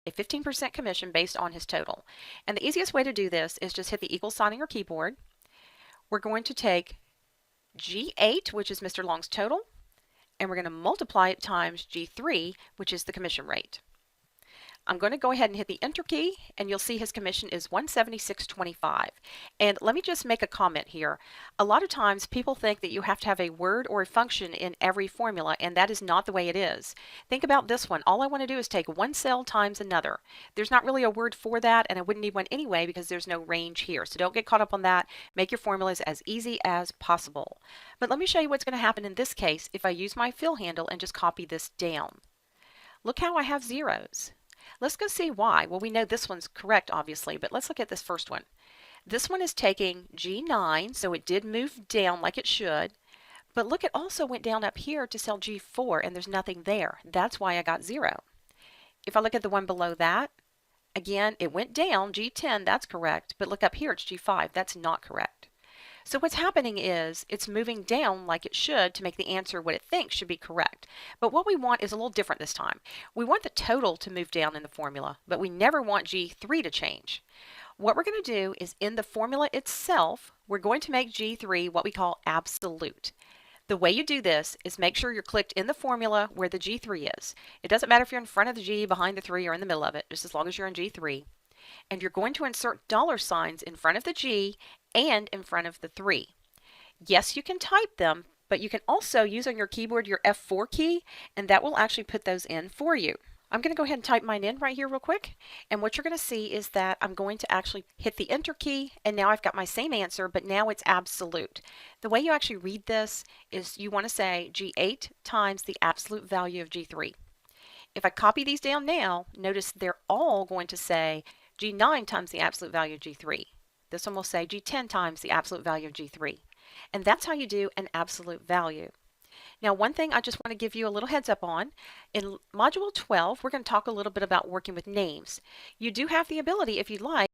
a 15% commission based on his total. And the easiest way to do this is just hit the equal sign on your keyboard. We're going to take G8, which is Mr. Long's total, and we're going to multiply it times G3, which is the commission rate. I'm going to go ahead and hit the enter key, and you'll see his commission is $176.25. And let me just make a comment here. A lot of times people think that you have to have a word or a function in every formula, and that is not the way it is. Think about this one. All I want to do is take one cell times another. There's not really a word for that, and I wouldn't need one anyway because there's no range here. So don't get caught up on that. Make your formulas as easy as possible. But let me show you what's going to happen in this case if I use my fill handle and just copy this down. Look how I have zeros. Let's go see why. Well, we know this one's correct, obviously, but let's look at this first one. This one is taking G9, so it did move down like it should, but look, it also went down up here to cell G4, and there's nothing there. That's why I got 0. If I look at the one below that, again, it went down, G10, that's correct, but look up here, it's G5, that's not correct. So what's happening is it's moving down like it should to make the answer what it thinks should be correct. But what we want is a little different this time. We want the total to move down in the formula, but we never want G3 to change. What we're going to do is in the formula itself, we're going to make G3 what we call absolute. The way you do this is make sure you're clicked in the formula where the G3 is. It doesn't matter if you're in front of the G, behind the 3, or in the middle of it, just as long as you're in G3. And you're going to insert $signs in front of the G and in front of the 3. Yes, you can type them, but you can also use on your keyboard your F4 key, and that will actually put those in for you. I'm going to go ahead and type mine in right here real quick, and what you're going to see is that I'm going to actually hit the enter key, and now I've got my same answer, but now it's absolute. The way you actually read this is you want to say G8 times the absolute value of G3. If I copy these down now, notice they're all going to say G9 times the absolute value of G3. This one will say G10 times the absolute value of G3. And that's how you do an absolute value. Now, one thing I just want to give you a little heads up on, in Module 12, we're going to talk a little bit about working with names. You do have the ability, if you'd like,